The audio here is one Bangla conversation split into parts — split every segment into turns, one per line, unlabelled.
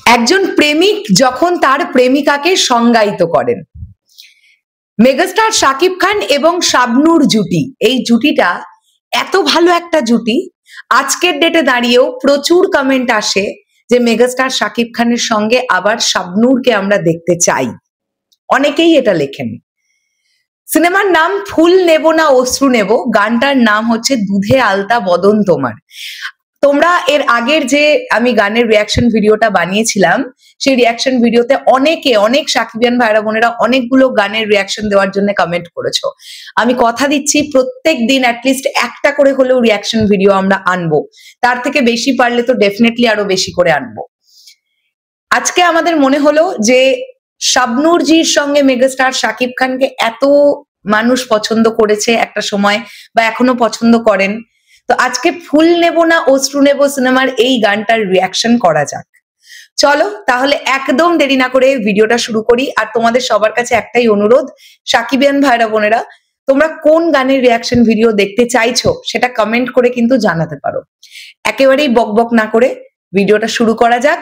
একজন প্রেমিক যখন তার প্রেমিকাকে সংজ্ঞায়িত করেন, মেগাস্টার শাকিব খান এবং শাবনূর জুটি, এই জুটিটা এত ভালো একটা জুটি। আজকের ডেটে দাঁড়িয়েও প্রচুর কমেন্ট আসে যে মেগাস্টার শাকিব খানের সঙ্গে আবার শাবনূরকে আমরা দেখতে চাই। অনেকেই এটা লেখেন। সিনেমার নাম ফুল নেব না অশ্রু নেব, গানটার নাম হচ্ছে দুধে আলতা বদন তোমার। তোমরা এর আগের যে আমি গানের রিয়াকশন ভিডিওটা বানিয়েছিলাম, সেই রিয়াকশন ভিডিওতে অনেক সাকিবিয়ান ভাইরা বোনেরা অনেকগুলো গানের রিয়াকশন দেওয়ার জন্য কমেন্ট করেছো। আমি কথা দিচ্ছি প্রত্যেক দিন অ্যাটলিস্ট একটা করে হলেও রিয়াকশন ভিডিও আমরা আনবো, তার থেকে বেশি পারলে তো ডেফিনেটলি আরো বেশি করে আনবো। আজকে আমাদের মনে হলো যে শাবনূর জির সঙ্গে মেগাস্টার শাকিব খানকে এত মানুষ পছন্দ করেছে একটা সময়, বা এখনো পছন্দ করেন, তো আজকে ফুল নেব না অশ্রু নেব সিনেমার এই গানটার রিয়াকশন করা যাক। চলো তাহলে একদম দেরি না করে ভিডিওটা শুরু করি। আর তোমাদের সবার কাছে একটাই অনুরোধ, সাকিবিয়ান ভাইরা বোনেরা, তোমরা কোন গানের রিয়াকশন ভিডিও দেখতে চাইছো সেটা কমেন্ট করে কিন্তু জানাতে পারো। একেবারেই বকবক না করে ভিডিওটা শুরু করা যাক।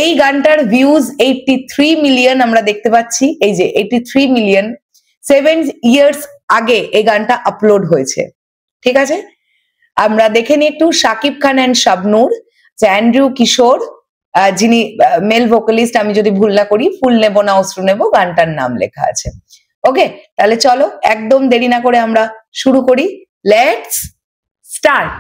এই গানটার ভিউজ 83 মিলিয়ন আমরা দেখতে পাচ্ছি। এই যে 83 মিলিয়ন, 7 ইয়ার্স আগে এই গানটা আপলোড হয়েছে। ঠিক আছে, আমরা দেখে নিই একটু শাকিব খান অ্যান্ড শাবনূর, যে অ্যান্ড্রু কিশোর যিনি মেল ভোকালিস্ট, আমি যদি ভুল না করি, ফুল নেব না অশ্রু নেব গানটার নাম লেখা আছে। ওকে, তাহলে চলো একদম দেরি না করে আমরা শুরু করি। Let's start.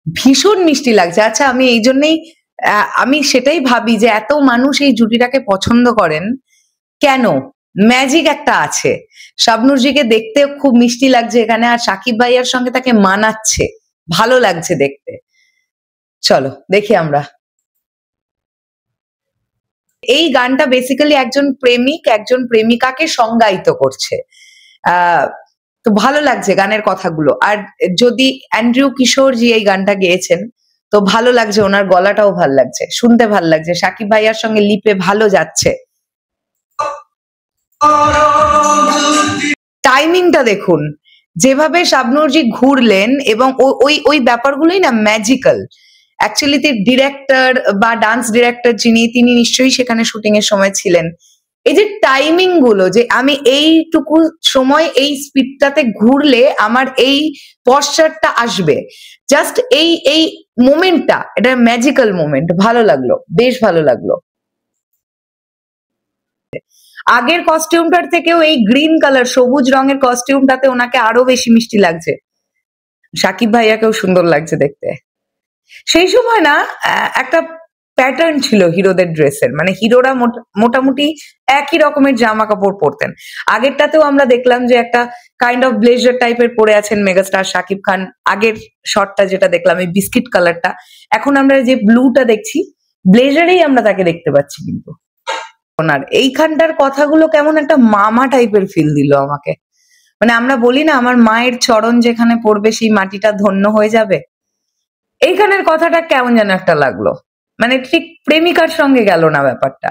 ভীষণ মিষ্টি লাগছে। আচ্ছা, আমি এই জন্যই আমি সেটাই ভাবি যে এত মানুষ এই জুটিটাকে পছন্দ করেন কেন? ম্যাজিক একটা আছে। শাবনূরজিকে দেখতে খুব মিষ্টি লাগছে এখানে, আর সাকিব ভাইয়ার সঙ্গে তাকে মানাচ্ছে, ভালো লাগছে দেখতে। চলো দেখি আমরা। এই গানটা বেসিক্যালি একজন প্রেমিক একজন প্রেমিকাকে সংজ্ঞায়িত করছে। তো ভালো লাগছে গানের কথাগুলো। আর যদি অ্যান্ড্রু কিশোর জি এই গানটা গেয়েছেন, তো ভালো লাগছে, ওনার গলাটাও ভালো লাগছে, শুনতে ভালো লাগছে, সাকিব ভাইয়ার সঙ্গে লিপে ভালো যাচ্ছে। টাইমিংটা দেখুন, যেভাবে শাবনূরজি ঘুরলেন, এবং ওই ব্যাপারগুলোই না ম্যাজিক্যাল। অ্যাকচুয়ালি ডিরেক্টর বা ডান্স ডিরেক্টর যিনি, তিনি নিশ্চয়ই সেখানে শুটিং এর সময় ছিলেন। এই যে টাইমিং গুলো, যে আমি এইটুকু সময় এই স্পিডটাতে ঘুরলে আমার এই পশ্চারটা আসবে, জাস্ট এই মোমেন্টটা, এটা ম্যাজিক্যাল মোমেন্ট। ভালো লাগলো, বেশ ভালো লাগলো। আগের কস্টিউমটার থেকেও এই গ্রিন কালার, সবুজ রঙের কস্টিউমটাতে ওনাকে আরো বেশি মিষ্টি লাগছে। সাকিব ভাইয়াকেও সুন্দর লাগছে দেখতে। সেই সময় না একটা প্যাটার্ন ছিল হিরোদের ড্রেসের, মানে হিরোরা মোটামুটি একই রকমের জামা কাপড় পরতেন। আগেরটাতেও আমরা দেখলাম যে একটা কাইন্ড অফ ব্লেজার টাইপের পরে আছেন মেগাস্টার শাকিব খান। আগের শটটা যেটা দেখলাম, এই বিস্কিট কালারটা, এখন আমরা যে ব্লুটা দেখছি, ব্লেজারেই আমরা তাকে দেখতে পাচ্ছি। কিন্তু ওনার এইখানটার কথাগুলো কেমন একটা মামা টাইপের ফিল দিল আমাকে। মানে আমরা বলি না, আমার মায়ের চরণ যেখানে পড়বে সেই মাটিটা ধন্য হয়ে যাবে, এইখানের কথাটা কেমন যেন একটা লাগলো। মানে ঠিক প্রেমিকার সঙ্গে গেল না ব্যাপারটা।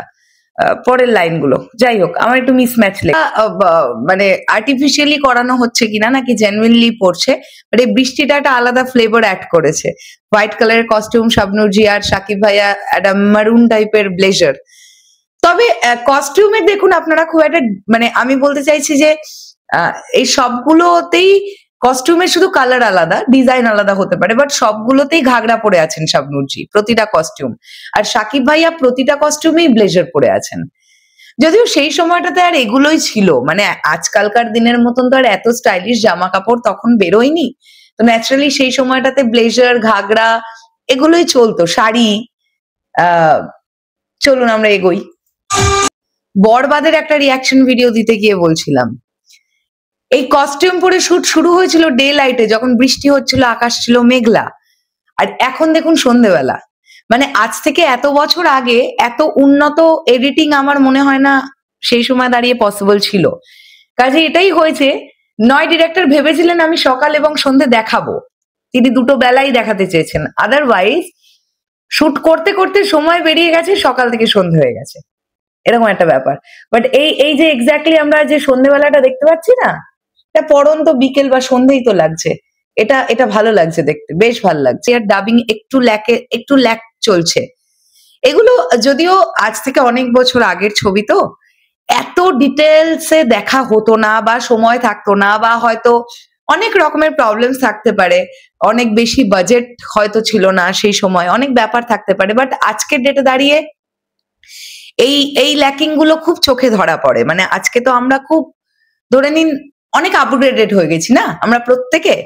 পরের লাইনগুলো যাই হোক, আমার একটু মিসম্যাচ লেগে, মানে আর্টিফিশিয়ালি করানো হচ্ছে কিনা নাকি জেনুইনলি পড়ছে, বাট এই বৃষ্টিটা একটা আলাদা ফ্লেভার অ্যাড করেছে। হোয়াইট কালারের কস্টিউম শাবনূরজি, আর সাকিব ভাইয়া একটা মারুন টাইপের ব্লেজার। তবে কস্টিউমের দেখুন আপনারা খুব একটা, মানে আমি বলতে চাইছি যে এই সবগুলোতেই কস্টিউমের শুধু কালার আলাদা, ডিজাইন আলাদা হতে পারে, বাট সবগুলোতেই ঘাগরা পরে আছেন শাবনূরজি, প্রতিটা কস্টিউম। আর সাকিব ভাইয়া প্রতিটা কস্টিউমেই ব্লেজার পরে আছেন। যদিও সেই সময়টাতে আর এগুলোই ছিল, মানে আজকালকার দিনের মতন তো আর এত স্টাইলিশ জামা কাপড় তখন বেরোয়নি। তো ন্যাচারালি সেই সময়টাতে ব্লেজার, ঘাগরা এগুলোই চলতো, শাড়ি। চলুন আমরা এগোই। বরবাদের একটা রিয়াকশন ভিডিও দিতে গিয়ে বলছিলাম, এই কস্টিউম পরে শুট শুরু হয়েছিল ডে লাইটে, যখন বৃষ্টি হচ্ছিল, আকাশ ছিল মেঘলা। আর এখন দেখুন সন্ধেবেলা। মানে আজ থেকে এত বছর আগে এত উন্নত এডিটিং আমার মনে হয় না সেই সময় দাঁড়িয়ে পসিবল ছিল। কাজে এটাই হয়েছে, নয় ডিরেক্টর ভেবেছিলেন আমি সকাল এবং সন্ধে দেখাবো, তিনি দুটো বেলাই দেখাতে চেয়েছেন। আদারওয়াইজ শুট করতে করতে সময় বেরিয়ে গেছে, সকাল থেকে সন্ধে হয়ে গেছে, এরকম একটা ব্যাপার। বাট এই যে এক্স্যাক্টলি আমরা যে সন্ধেবেলাটা দেখতে পাচ্ছি না, এটা পড়ন্ত বিকেল বা সন্ধ্যেই তো লাগছে, এটা এটা ভালো লাগছে দেখতে, বেশ ভালো লাগছে। আর ডাবিং একটু ল্যাক চলছে। এগুলো যদিও আজ থেকে অনেক বছর আগের ছবি, তো এত ডিটেলসে দেখা হতো না বা সময় থাকতো না, বা হয়তো অনেক রকমের প্রবলেমস থাকতে পারে, অনেক বেশি বাজেট হয়তো ছিল না সেই সময়, অনেক ব্যাপার থাকতে পারে। বাট আজকের ডেটে দাঁড়িয়ে এই এই ল্যাকিং গুলো খুব চোখে ধরা পড়ে। মানে আজকে তো আমরা খুব, ধরে নিন, অনেক আপগ্রেডেড হয়ে গেছি না আমরা প্রত্যেকে।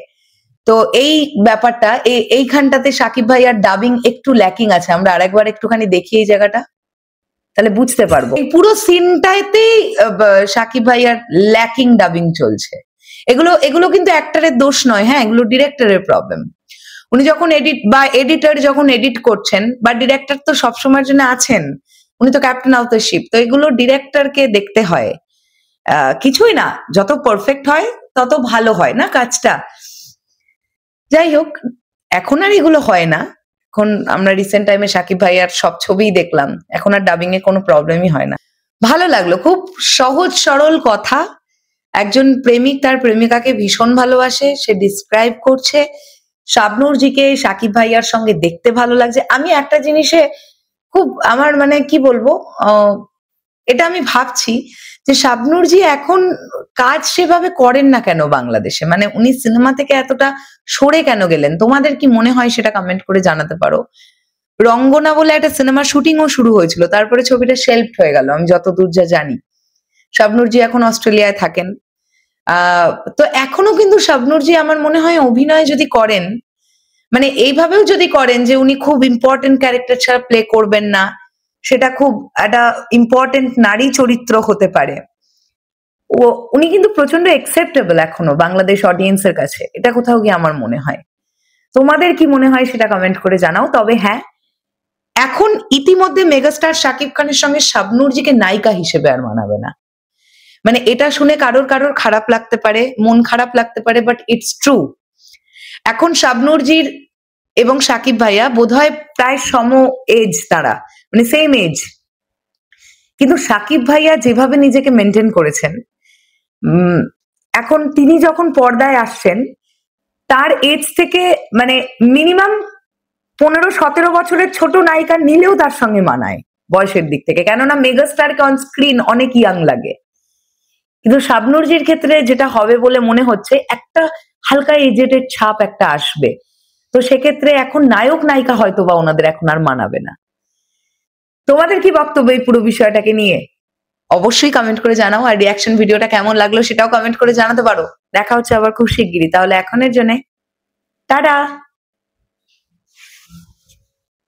তো এই ব্যাপারটা এইখানটাতে সাকিব ভাই আর ডাবিং একটু ল্যাকিং আছে। আমরা আরেকবার একটুখানি দেখি এই জায়গাটা, তাহলে বুঝতে পারবো। এই পুরো সিনটাতেই সাকিব ভাই আর ল্যাকিং ডাবিং চলছে। এগুলো কিন্তু অ্যাক্টরের দোষ নয়, হ্যাঁ, এগুলো ডিরেক্টরের প্রবলেম। উনি যখন এডিটর যখন এডিট করছেন, বা ডিরেক্টর তো সবসময়ের জন্য আছেন, উনি তো ক্যাপ্টেন অফ দ্য শিপ, তো এগুলো ডিরেক্টরকে দেখতে হয়। কিছুই না, যত পারফেক্ট হয় তত ভালো হয় না কাজটা। যাই হোক, এখন আর এগুলো হয় না। এখন আমরা রিসেন্ট টাইমে সাকিব ভাইয়ার সব ছবিই দেখলাম, এখন আর ডাবিং এ কোনো প্রবলেমই হয় না। ভালো লাগলো, খুব সহজ সরল কথা। একজন প্রেমিক তার প্রেমিকাকে ভীষণ ভালোবাসে, সে ডিসক্রাইব করছে। শাবনূরজিকে সাকিব ভাইয়ার সঙ্গে দেখতে ভালো লাগছে। আমি একটা জিনিসে খুব, আমার মানে কি বলবো, এটা আমি ভাবছি যে শাবনূরজি এখন কাজ সেভাবে করেন না কেন বাংলাদেশে, মানে উনি সিনেমা থেকে এতটা সরে কেন গেলেন? তোমাদের কি মনে হয় সেটা কমেন্ট করে জানাতে পারো। রঙ্গনা বলে একটা সিনেমা শুটিংও শুরু হয়েছিল, তারপরে ছবিটা শেলফড হয়ে গেল, আমি যতদূর যা জানি। শাবনূরজি এখন অস্ট্রেলিয়ায় থাকেন। তো এখনো কিন্তু শাবনূরজি আমার মনে হয় অভিনয় যদি করেন, মানে এইভাবেও যদি করেন যে উনি খুব ইম্পর্টেন্ট ক্যারেক্টার ছাড়া প্লে করবেন না, সেটা খুব একটা ইম্পর্টেন্ট নারী চরিত্র হতে পারে, উনি কিন্তু প্রচন্ড একসেপ্টেবল এখনো বাংলাদেশ অডিয়েন্সের কাছে, এটা কোথাও গিয়ে আমার মনে হয়। তোমাদের কি মনে হয় সেটা কমেন্ট করে জানাও। তবে হ্যাঁ, এখন ইতিমধ্যে মেগাস্টার শাকিব খানের সঙ্গে শাবনূরজিকে নায়িকা হিসেবে আর মানাবে না। মানে এটা শুনে কারোর খারাপ লাগতে পারে, মন খারাপ লাগতে পারে, বাট ইটস ট্রু। এখন শাবনূরজির এবং সাকিব ভাইয়া বোধহয় প্রায় সম এজ, তারা মানে সেম এজ, কিন্তু সাকিব ভাইয়া যেভাবে নিজেকে মেনটেন করেছেন, এখন তিনি যখন পর্দায় আসছেন, তার এজ থেকে মানে মিনিমাম 15-17 বছরের ছোট নায়িকা নিলেও তার সঙ্গে মানায় বয়সের দিক থেকে, কেননা মেগাস্টারকে অন স্ক্রিন অনেক ইয়াং লাগে। কিন্তু শাবনূরজির ক্ষেত্রে যেটা হবে বলে মনে হচ্ছে, একটা হালকা এজেডের ছাপ একটা আসবে। তো সেক্ষেত্রে এখন নায়ক নায়িকা হয়তো বা ওনাদের এখন আর মানাবে না। তোমাদের কি বক্তব্য এই পুরো বিষয়টাকে নিয়ে? অবশ্যই কমেন্ট করে জানাও। আর রিয়াকশন ভিডিওটা কেমন লাগলো সেটাও কমেন্ট করে জানাতে পারো। দেখা হচ্ছে আবার খুব শিগগিরই। তাহলে এখনের জন্য টাটা।